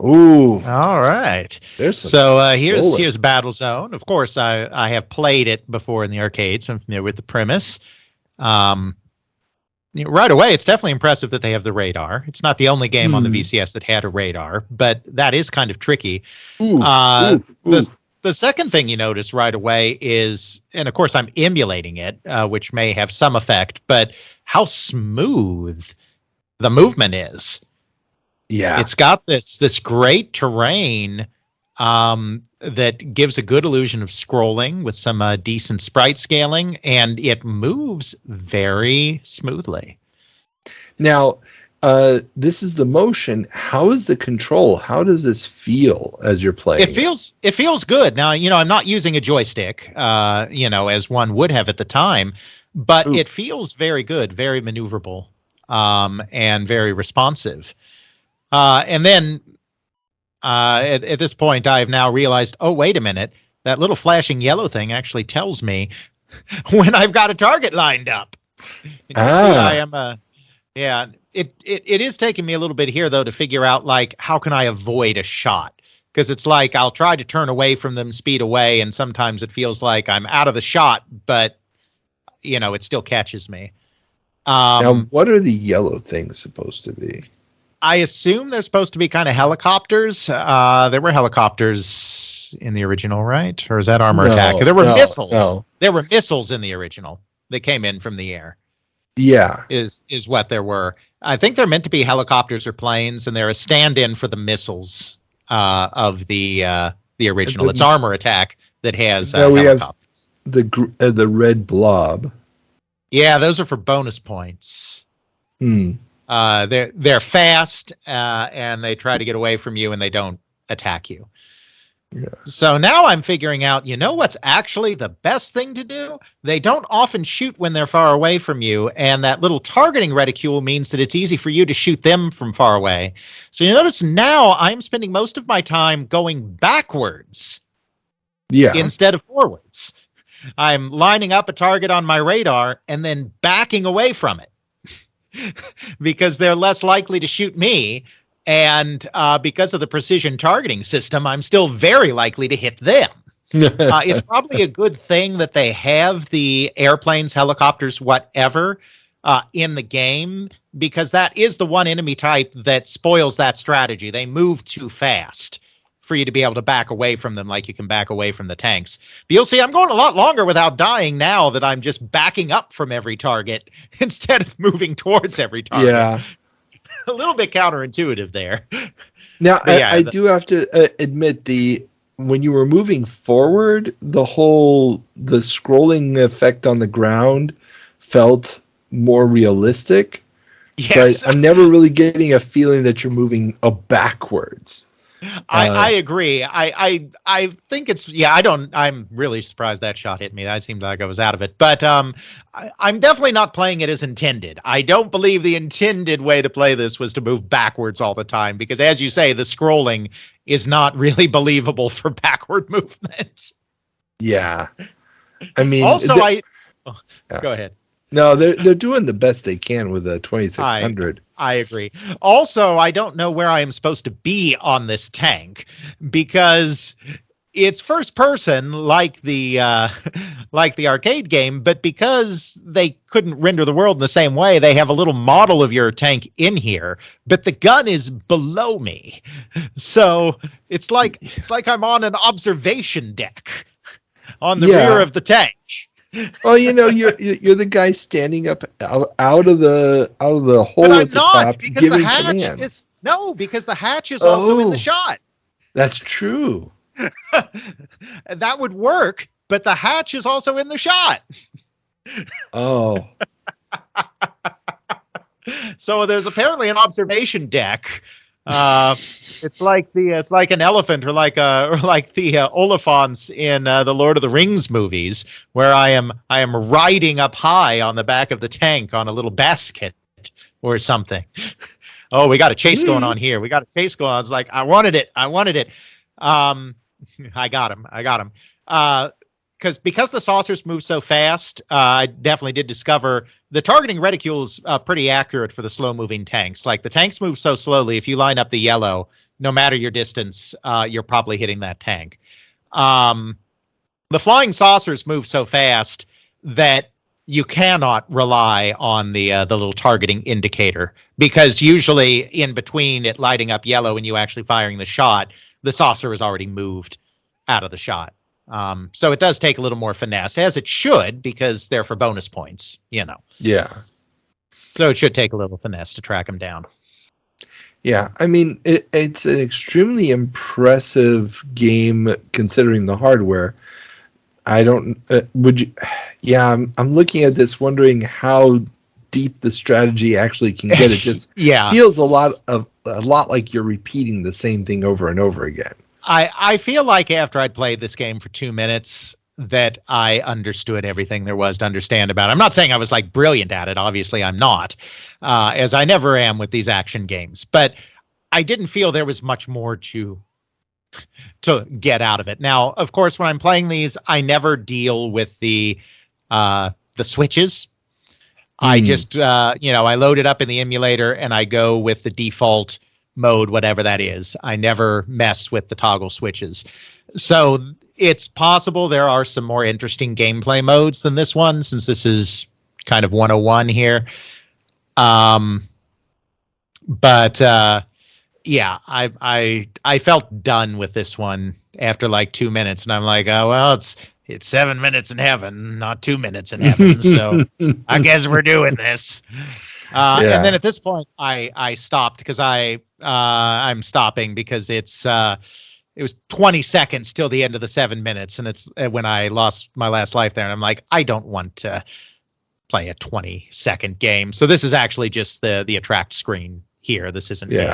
Ooh, All right. there's some So scrolling. here's Battlezone. Of course, I have played it before in the arcades. I'm familiar with the premise. Right away, it's definitely impressive that they have the radar. It's not the only game on the VCS that had a radar, but that is kind of tricky. The second thing you notice right away is, and of course I'm emulating it, which may have some effect, but how smooth the movement is. Yeah. It's got this great terrain that gives a good illusion of scrolling with some decent sprite scaling, and it moves very smoothly. Now, this is the motion. How is the control? How does this feel as you're playing? It feels good. Now, I'm not using a joystick, as one would have at the time, but it feels very good, very maneuverable, and very responsive. And then at this point, I've now realized, oh, wait a minute, that little flashing yellow thing actually tells me when I've got a target lined up. I am it is taking me a little bit here, though, to figure out, like, how can I avoid a shot? Because it's like I'll try to turn away from them, speed away, and sometimes it feels like I'm out of the shot, but, it still catches me. Now, what are the yellow things supposed to be? I assume they're supposed to be kind of helicopters. There were helicopters in the original, right? Or is that armor attack? There were missiles. No. There were missiles in the original that came in from the air. Yeah. Is what there were. I think they're meant to be helicopters or planes, and they're a stand-in for the missiles of the original. It's armor attack that has helicopters. We have the red blob. Yeah, those are for bonus points. They're fast, and they try to get away from you, and they don't attack you. Yeah. So now I'm figuring out, what's actually the best thing to do? They don't often shoot when they're far away from you, and that little targeting reticule means that it's easy for you to shoot them from far away. So you notice now I'm spending most of my time going backwards instead of forwards. I'm lining up a target on my radar and then backing away from it. Because they're less likely to shoot me, and because of the precision targeting system, I'm still very likely to hit them. It's probably a good thing that they have the airplanes, helicopters, whatever, in the game, because that is the one enemy type that spoils that strategy. They move too fast for you to be able to back away from them like you can back away from the tanks. But you'll see I'm going a lot longer without dying now that I'm just backing up from every target instead of moving towards every target. Yeah. A little bit counterintuitive there. Now, I do have to admit, when you were moving forward, the scrolling effect on the ground felt more realistic. Yes. But I'm never really getting a feeling that you're moving backwards. I agree. I think it's, I'm really surprised that shot hit me. That seemed like I was out of it. But I'm definitely not playing it as intended. I don't believe the intended way to play this was to move backwards all the time, because as you say, the scrolling is not really believable for backward movement. Yeah. I mean, also, go ahead. No, they're doing the best they can with a 2600. I agree. Also, I don't know where I am supposed to be on this tank, because it's first person like the arcade game, but because they couldn't render the world in the same way, they have a little model of your tank in here, but the gun is below me. So it's like I'm on an observation deck on the rear of the tank. Well, you're the guy standing up out of the hole at the top, giving commands. Because the hatch is also in the shot. That's true. That would work, but the hatch is also in the shot. Oh. So there's apparently an observation deck. It's like an elephant, or like the Oliphants in the Lord of the Rings movies, where I am riding up high on the back of the tank on a little basket or something. Oh, we got a chase going on here. I was like, I wanted it. I got him. Because the saucers move so fast, I definitely did discover the targeting reticule is pretty accurate for the slow-moving tanks. Like, the tanks move so slowly, if you line up the yellow, no matter your distance, you're probably hitting that tank. The flying saucers move so fast that you cannot rely on the little targeting indicator, because usually in between it lighting up yellow and you actually firing the shot, the saucer has already moved out of the shot. So it does take a little more finesse, as it should, because they're for bonus points, Yeah. So it should take a little finesse to track them down. Yeah, I mean, it's an extremely impressive game considering the hardware. I don't. Would you? Yeah, I'm looking at this, wondering how deep the strategy actually can get. It just feels a lot like you're repeating the same thing over and over again. I feel like after I'd played this game for 2 minutes that I understood everything there was to understand about it. I'm not saying I was like brilliant at it. Obviously, I'm not, as I never am with these action games. But I didn't feel there was much more to get out of it. Now, of course, when I'm playing these, I never deal with the switches. I just, I load it up in the emulator and I go with the default mode, whatever that is. I never mess with the toggle switches. So it's possible there are some more interesting gameplay modes than this one, since this is kind of 101 here. But yeah, I felt done with this one after like 2 minutes, and I'm like, oh well, it's 7 minutes in heaven, not 2 minutes in heaven. So I guess we're doing this. And then at this point, I stopped because I'm stopping because it was 20 seconds till the end of the 7 minutes, and it's when I lost my last life there, and I'm like, I don't want to play a 20-second game. So this is actually just the attract screen here. This isn't me.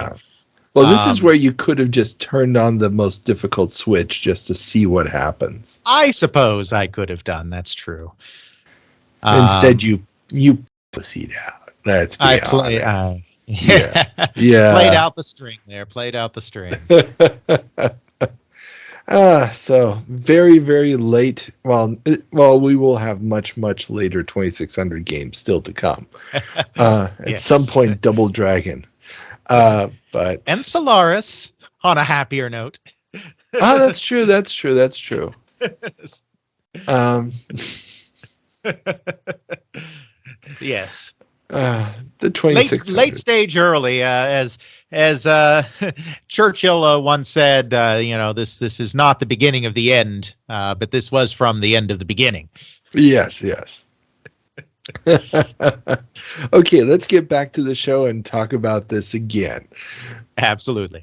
Well, this is where you could have just turned on the most difficult switch just to see what happens. I suppose I could have done. That's true. Instead, you pussied out. Let's be honest. Yeah. Played out the string there. Played out the string. So very, very late. Well, we will have much, much later 2600 games still to come. At some point, Double Dragon. And Solaris on a happier note. That's true. Yes. The 2600. Late stage early, as Churchill once said, this is not the beginning of the end, but this was from the end of the beginning. Yes. Okay, let's get back to the show and talk about this again. Absolutely.